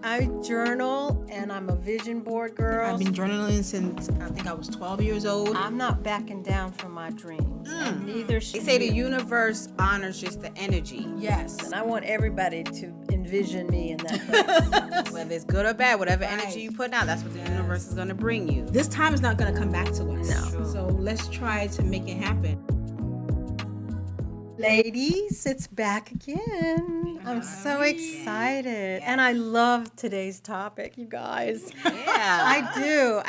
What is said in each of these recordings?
I journal, and I'm a vision board girl. I've been journaling since I think I was 12 years old. I'm not backing down from my dreams. And neither should They say the you. universe honors just the energy. Yes. And I want everybody to envision me in that place. Whether it's good or bad, whatever Right. energy you put out, that's what the universe is going to bring you. This time is not going to come back to us. No. So let's try to make it happen. Ladies, it's back again. I'm so excited. And I love today's topic, you guys. Yeah. I do.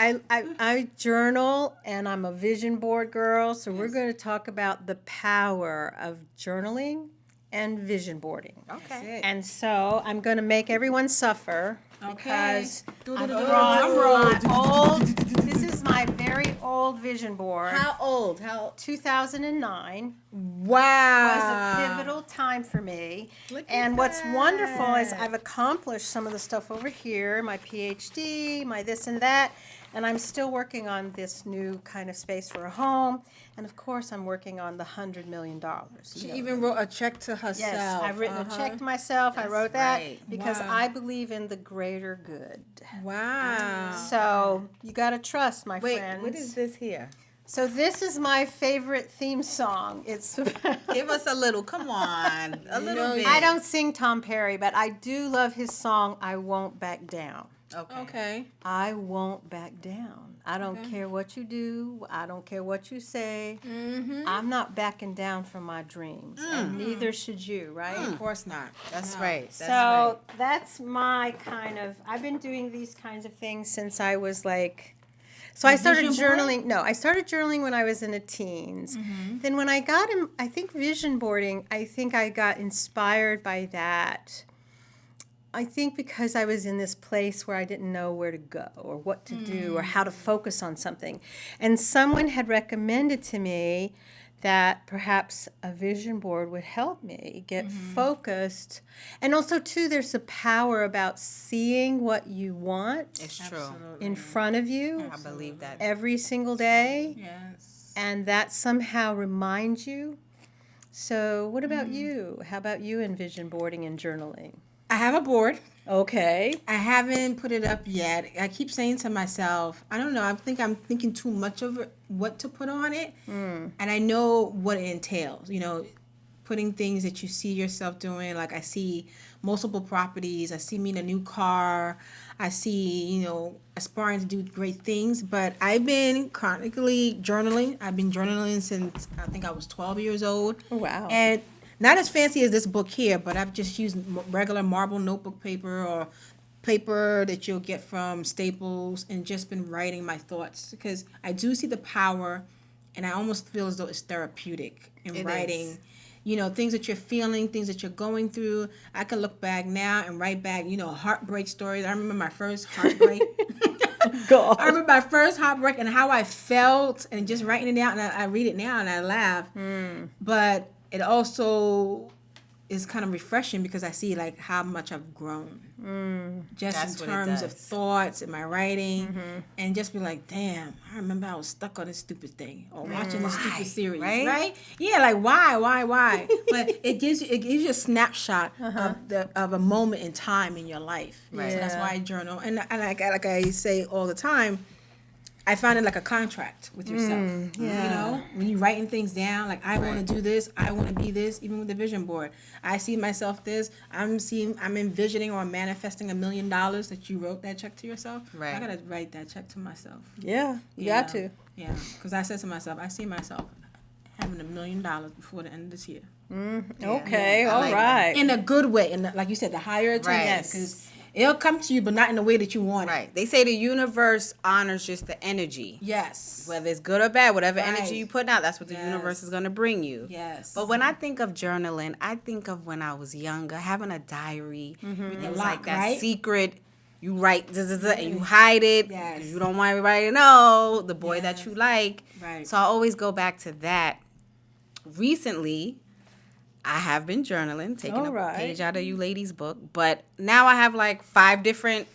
I journal, and I'm a vision board girl. So we're going to talk about the power of journaling and vision boarding. Okay. And so I'm going to make everyone suffer because I Drum brought roll. my old. This is my very old vision board. How old? How? 2009 Wow. was a pivotal time for me. Look And at what's wonderful is that. I've accomplished some of the stuff over here, my PhD, my this and that, and I'm still working on this new kind of space for a home. And of course, I'm working on the $100 million. She even wrote a check to herself. Yes, I've written a check to myself. I wrote that right. because Wow. I believe in the greater good. Wow. So you got to trust, my Wait, friends. what is this here? So this is my favorite theme song. It's Give us a little. Come on. A little bit. I don't sing Tom Perry, but I do love his song, I Won't Back Down. Okay. Okay. I won't back down. I don't care what you do. I don't care what you say. I'm not backing down from my dreams. And neither should you, right? Of course not. That's No. right. That's So that's my kind of, I've been doing these kinds of things since I was like, so I started vision board? journaling. No, I started journaling when I was in the teens. Then when I got in, I think vision boarding, I think I got inspired by that. I think because I was in this place where I didn't know where to go or what to do or how to focus on something. And someone had recommended to me that perhaps a vision board would help me get focused. And also, too, there's a power about seeing what you want It's true. in front of you I believe that. every single day. Yes. And that somehow reminds you. So what about you? How about you in vision boarding and journaling? I have a board. Okay. I haven't put it up yet. I keep saying to myself, I don't know, I think I'm thinking too much of it, what to put on it. And I know what it entails, you know, putting things that you see yourself doing. Like I see multiple properties. I see me in a new car. I see, you know, aspiring to do great things. But I've been chronically journaling. I've been journaling since I think I was 12 years old. Wow. And not as fancy as this book here, but I've just used regular marble notebook paper or paper that you'll get from Staples and just been writing my thoughts because I do see the power and I almost feel as though it's therapeutic in It writing. is. You know, things that you're feeling, things that you're going through. I can look back now and write back, you know, heartbreak stories. I remember my first heartbreak. God. I remember my first heartbreak and how I felt and just writing it down. And I read it now and I laugh. But it also is kind of refreshing because I see like how much I've grown. Just That's in what it terms of does. thoughts and my writing and just be like, damn, I remember I was stuck on this stupid thing or watching this stupid series, right? Yeah, like why? But it gives you a snapshot of a moment in time in your life. Right. So that's Yeah. why I journal. And like I say all the time, I find it like a contract with yourself. You know, when you're writing things down, like I want to do this, I want to be this, even with the vision board. I see myself this, I'm envisioning or manifesting $1 million that you wrote that check to yourself. Right. I got to write that check to myself. Yeah, you got to. Yeah, because I said to myself, I see myself having $1 million before the end of this year. Okay, I all like right. In a good way, and like you said, the higher attention. Right. Because it'll come to you, but not in the way that you want it. Right. They say the universe honors just the energy. Yes. Whether it's good or bad, whatever Right. energy you put out, that's what the Yes. universe is going to bring you. Yes. But when I think of journaling, I think of when I was younger, having a diary. It was lock, like that right? secret. You write, and you hide it. Yes. 'Cause you don't want everybody to know the boy that Yes. you like. Right. So I always go back to that. Recently, I have been journaling, taking All a right. page out of you ladies' book, but now I have like 5 different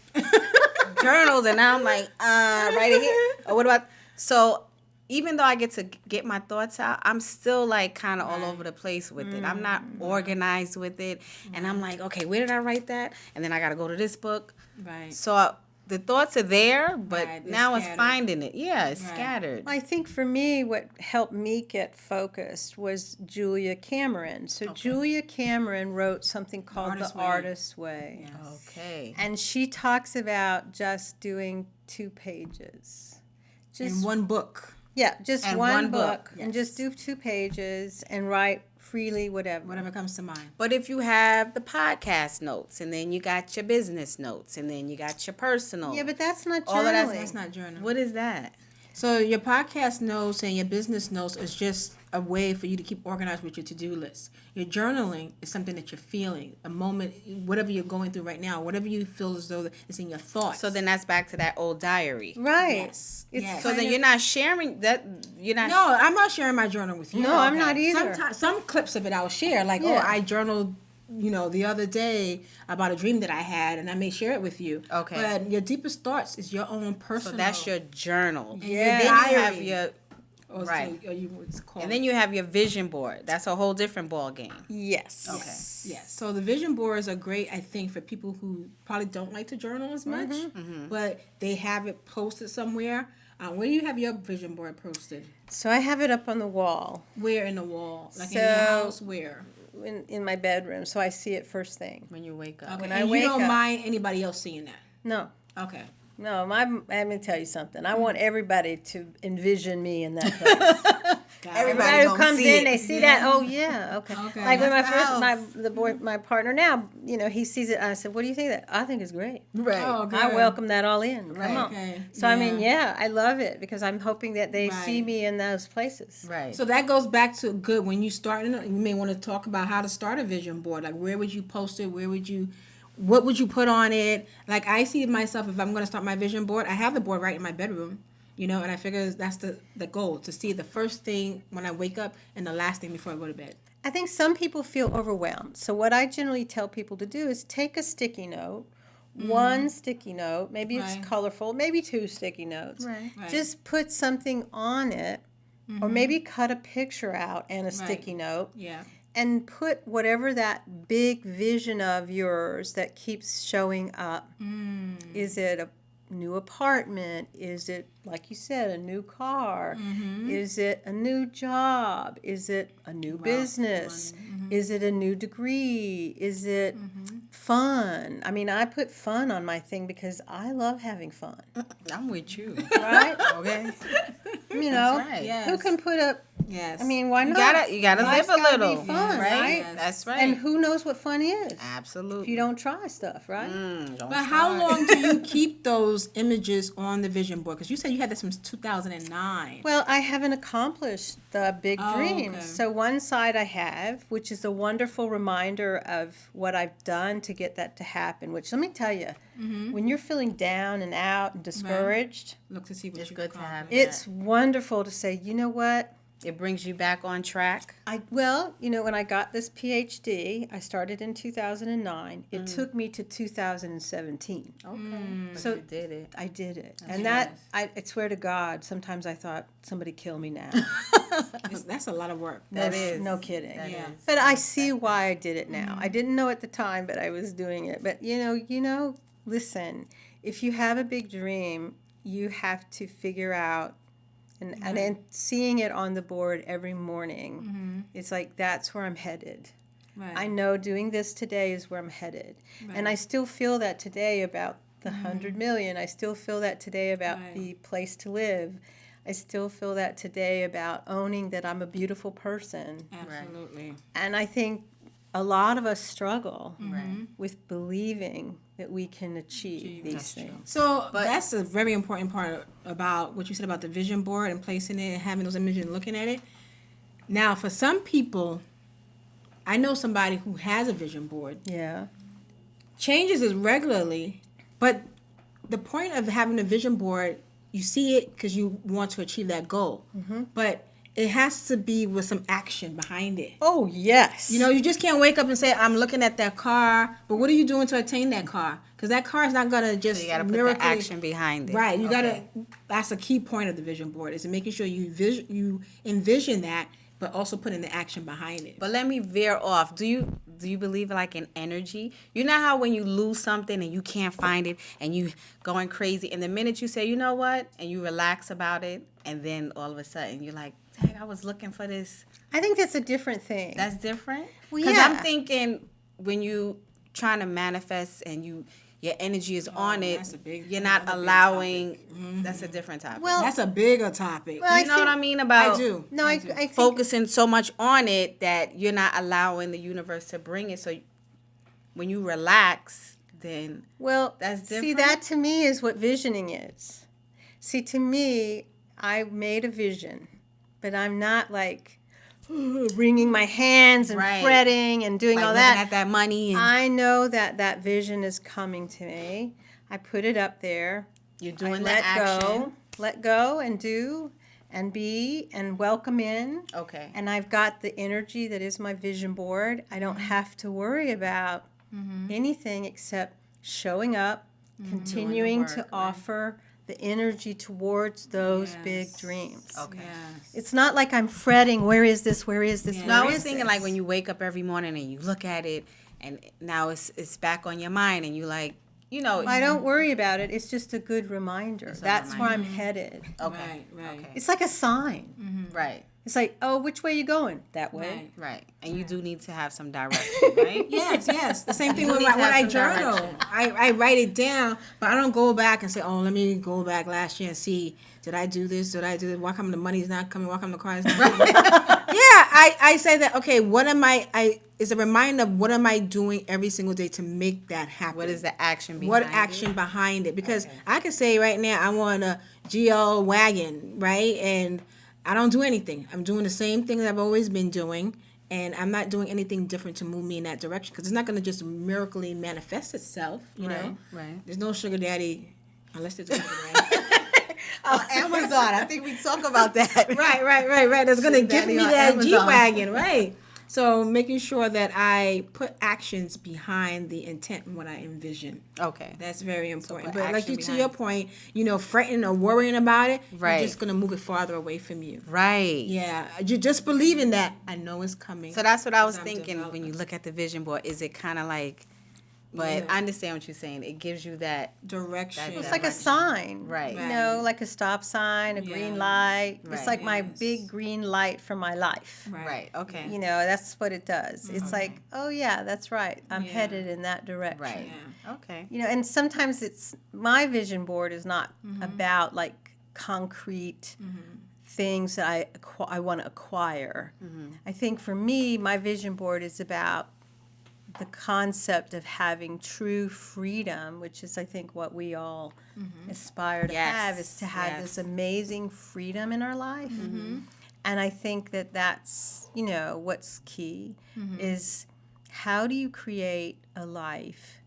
journals, and now I'm like, right here. Or what about? So even though I get to get my thoughts out, I'm still like kind of all Right. over the place with it. I'm not organized with it. And I'm like, okay, where did I write that? And then I got to go to this book. Right. So the thoughts are there, but Right, they're now it's scattered. finding it. Yeah, it's Right. scattered. I think for me, what helped me get focused was Julia Cameron. So Julia Cameron wrote something called Artist's The Way. Artist's Way. Okay. And she talks about just doing 2 pages. In one book. Yeah, just And one one book. book, And just do 2 pages and write freely, whatever. Whatever comes to mind. But if you have the podcast notes, and then you got your business notes, and then you got your personal. Yeah, but that's not journaling. All of That's not journaling. What is that? So your podcast notes and your business notes is just a way for you to keep organized with your to-do list. Your journaling is something that you're feeling, a moment, whatever you're going through right now, whatever you feel as though it's in your thoughts. So then that's back to that old diary. Right. Yes. It's Yes. So then you're not sharing that. You're not. No, I'm not sharing my journal with you. No, I'm not either. Some clips of it I'll share, like, Yeah. I journaled, the other day about a dream that I had, and I may share it with you. Okay. But your deepest thoughts is your own personal. So that's your journal. Yeah. Then you have diary. your or right. So, or you would call and it. then you have your vision board. That's a whole different ball game. Yes. Okay. Yes. So the vision boards are great, I think, for people who probably don't like to journal as much, but they have it posted somewhere. Where do you have your vision board posted? So I have it up on the wall Where in the wall? Like in your So- house? Where? in my bedroom, so I see it first thing. When you wake up. Okay. When and I you wake don't up. mind anybody else seeing that? No. Okay. No, let me tell you something. I want everybody to envision me in that place. Everybody who gonna comes see in, it. they see that. Oh yeah, okay. Okay. Like when That's the my partner now, he sees it. I said, "What do you think of that?" I think it's great. Right. Oh, good. I welcome that all in. Right. Come on. Okay. So I mean, yeah, I love it because I'm hoping that they see Right. me in those places. Right. So that goes back to good when you start. You may want to talk about how to start a vision board. Like, where would you post it? What would you put on it? Like, I see myself, if I'm going to start my vision board, I have the board right in my bedroom, and I figure that's the goal, to see the first thing when I wake up and the last thing before I go to bed. I think some people feel overwhelmed. So what I generally tell people to do is take a sticky note, one sticky note, maybe it's Right. colorful, maybe 2 sticky notes. Right. Right. Just put something on it, or maybe cut a picture out and a Right. sticky note, Yeah. and put whatever that big vision of yours that keeps showing up. Is it a new apartment? Is it, like you said, a new car? Is it a new job? Is it a new business? Is it a new degree? Is it fun? I mean, I put fun on my thing because I love having fun, I'm with you. right? Okay. right. Yes. Who can put up? Yes. I mean, why You not? gotta Life's live a gotta be little. fun, right? Yes. That's right. And who knows what fun is Absolutely. if you don't try stuff, right? Don't But how start. long do you keep those images on the vision board? Because you said you had this since 2009. Well, I haven't accomplished the big Oh, dream. okay. So one side I have, which is a wonderful reminder of what I've done to get that to happen, which let me tell you, when you're feeling down and out and discouraged, Look to see what It's you good to have accomplished. it's wonderful to say, you know what? It brings you back on track. When I got this PhD, I started in 2009. It took me to 2017. Okay. So You did it. I did it. That's And nice. I swear to God, sometimes I thought, somebody kill me now. That's a lot of work. That is. No kidding. That Yeah. is. But I see why I did it now. I didn't know at the time, but I was doing it. But listen, if you have a big dream, you have to figure out, and then seeing it on the board every morning, it's like that's where I'm headed. Right. I know doing this today is where I'm headed. And I still feel that today about the 100 million. I still feel that today about Right. the place to live. I still feel that today about owning that I'm a beautiful person. Absolutely. And I think a lot of us struggle Right. with believing that we can achieve these That's true. things. So that's a very important part about what you said about the vision board and placing it and having those images and looking at it. Now, for some people, I know somebody who has a vision board, Yeah. changes it regularly, but the point of having a vision board, you see it because you want to achieve that goal. But it has to be with some action behind it. Oh, yes. You know, you just can't wake up and say, I'm looking at that car, but what are you doing to attain that car? Because that car is not going to just So you got to put the action behind it. Right. You Okay. got to, that's a key point of the vision board, is making sure you envision that, but also putting the action behind it. But let me veer off. Do you believe like in energy? You know how when you lose something and you can't find it and you going crazy, and the minute you say, you know what, and you relax about it, and then all of a sudden you're like, dang, I was looking for this. I think that's a different thing. That's different? Well, Because yeah. I'm thinking when you trying to manifest and your energy is on it, that's a big- you're not another big allowing. That's a different topic. Well, That's a bigger topic. Well, you know what I mean about I do. no, I think focusing so much on it that you're not allowing the universe to bring it. So when you relax, then well, that's see, different? that to me is what visioning is. See, to me, I made a vision, but I'm not like wringing my hands and Right. fretting and doing like all looking that. at that money and I know that that vision is coming to me. I put it up there. you're I doing the let action. let go and do and be and welcome in. Okay. And I've got the energy that is my vision board. I don't have to worry about anything except showing up, continuing work, to right. offer the energy towards those big Yes. dreams. Okay. Yes. It's not like I'm fretting, where is this, where is this, Yeah. No, I where was is thinking this? like when you wake up every morning and you look at it and now it's back on your mind and you like, you know. I don't worry about it. It's just a good reminder. a That's where I'm reminder. headed. Okay. Right. Okay. It's like a sign. Right. It's like, oh, which way you going? That way. Right. Right. And you do need to have some direction, right? Yes. The same thing You when need to have I some journal. direction. I write it down, but I don't go back and say, oh, let me go back last year and see, did I do this? Did I do that? Why come the money's not coming? Why come the car is not coming? I say that, okay, what am it's a reminder of what am I doing every single day to make that happen? What is the action behind What it? action behind it? Because Okay. I could say right now I want a GL wagon, right? And I don't do anything. I'm doing the same thing that I've always been doing, and I'm not doing anything different to move me in that direction because it's not going to just miraculously manifest itself, you know? Right. There's no sugar daddy unless there's a sugar daddy. Amazon. I think we talk about that. right. That's going to give daddy me on that Amazon. G-Wagon, right? So making sure that I put actions behind the intent and what I envision. Okay. That's very important. put But like action you, to behind your it. point, fretting or worrying about it, Right. you're just going to move it farther away from you. Right. Yeah, you just believe in that. I know it's coming. So that's what I was I'm thinking developing. when you look at the vision board. Is it kind of like, but Yeah. I understand what you're saying. It gives you that. Direction. It's like a sign. Right. You know, like a stop sign, a green Yeah. light. Right. It's like my Yes. big green light for my life. Right. Okay. You know, that's what it does. It's like, oh, yeah, that's right. I'm Yeah. headed in that direction. Right. Yeah. Okay. You know, and sometimes it's my vision board is not about like concrete things that I want to acquire. I think for me, my vision board is about the concept of having true freedom, which is, I think, what we all aspire to Yes, have, is to have yes. this amazing freedom in our life. And I think that that's, what's key is how do you create a life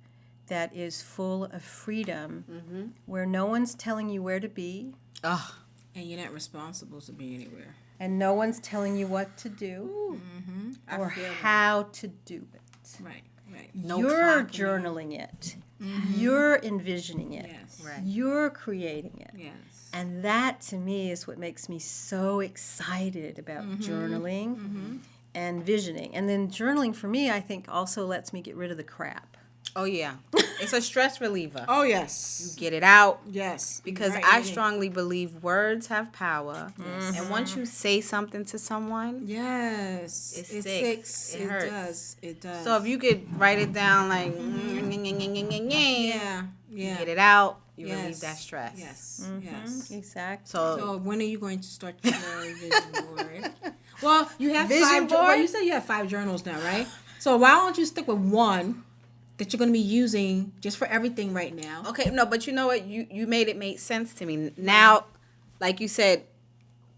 that is full of freedom where no one's telling you where to be Oh, And you're not responsible to be anywhere. and no one's telling you what to do I or feel that. how to do it. Right. No You're clocking. journaling it. You're envisioning it. Yes. Right. You're creating it. Yes. And that to me is what makes me so excited about journaling and visioning. And then journaling for me, I think, also lets me get rid of the crap. Oh yeah. It's a stress reliever. Oh yes. Get it out. Yes. Because Right. I strongly believe words have power. And once you say something to someone, Yes. It It sticks. sticks. It It hurts. does. It does. so if you could write it down like, yeah. Yeah. get it out, you Yes. relieve that stress. Yes. Yes. Exactly. So when are you going to start your vision board? Well, you have Vision five. board? Well, you said you have 5 journals now, right? So why don't you stick with one that you're going to be using just for everything right now? Okay, no, but you know what? You made it make sense to me. Now, like you said,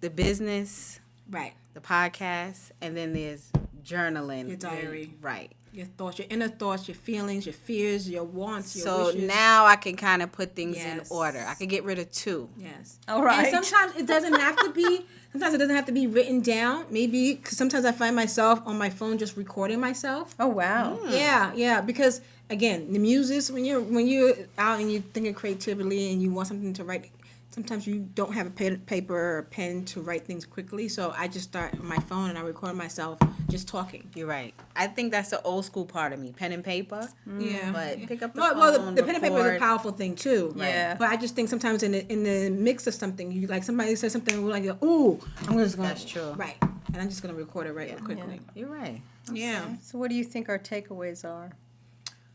the business, Right. the podcast, and then there's journaling. Your diary. Right. Your thoughts, your inner thoughts, your feelings, your fears, your wants, your So wishes. now I can kind of put things in Yes. order. I can get rid of 2. Yes. All right. And sometimes it doesn't have to be. Sometimes it doesn't have to be written down. Maybe because sometimes I find myself on my phone just recording myself. Oh, wow. Yeah. Because again, the muses when you're out and you're thinking creatively and you want something to write. Sometimes you don't have a paper or a pen to write things quickly, so I just start on my phone and I record myself just talking. You're right. I think that's the old school part of me. Pen and paper. Yeah, But pick up the well, phone, the pen and paper is a record. powerful thing too. Yeah. But I just think sometimes in the mix of something, you like somebody says something, we're like, ooh, I'm just gonna. That's true. Right, and I'm just gonna record it real quickly. You're right. Yeah. So what do you think our takeaways are?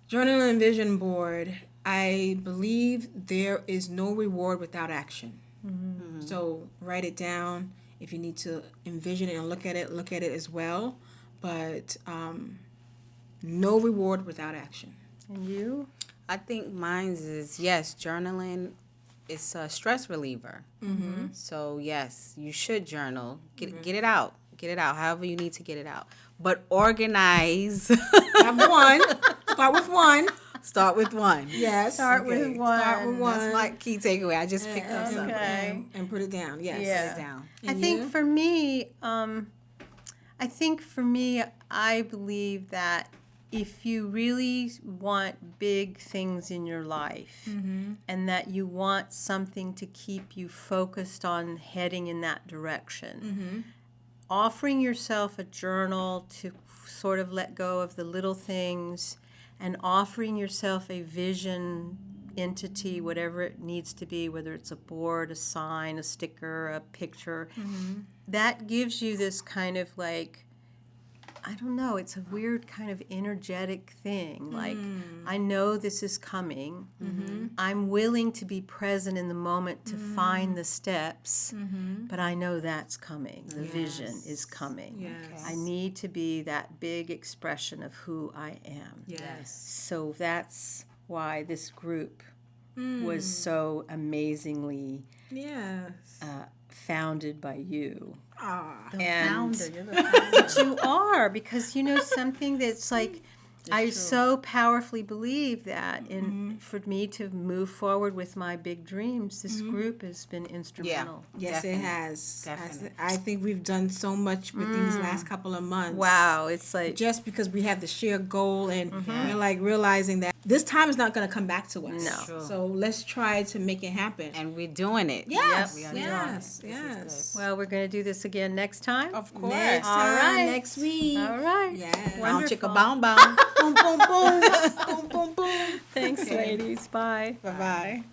Journal and vision board. I believe there is no reward without action. So write it down. If you need to envision it and look at it as well. But no reward without action. And you? I think mine's is, yes, journaling is a stress reliever. So, yes, you should journal. Get it out. Get it out however you need to get it out. But organize. Have one. Start with one. Start with 1. Yes. Start with one. Start with one. That's my key takeaway. I just picked up something. Okay. And put it down. Yes. Yeah. Put it down. I And think you? for me, I believe that if you really want big things in your life and that you want something to keep you focused on heading in that direction, offering yourself a journal to sort of let go of the little things and offering yourself a vision entity, whatever it needs to be, whether it's a board, a sign, a sticker, a picture, that gives you this kind of like, I don't know, it's a weird kind of energetic thing. Like, I know this is coming. I'm willing to be present in the moment to find the steps, but I know that's coming. The vision is coming. Yes. I need to be that big expression of who I am. Yes. So that's why this group was so amazingly Yes. founded by you. Ah. And You're the founder. but you are, because you know something that's like I so powerfully believe that for me to move forward with my big dreams, this group has been instrumental. Yes, Definitely. it has. Definitely. I think we've done so much with these last couple of months. Wow, it's like Just because we have the shared goal and we're like realizing that this time is not going to come back to us. No. True. So let's try to make it happen. And we're doing it. Yes. We are doing it. Yes. This is Yes. well, we're going to do this again next time. Of course. Next All time, right. next week. All right. Yes. Bound chicka Wonderful. bound bound. Boom, boom, boom. Boom, boom, boom. Thanks, ladies. Bye. Bye bye.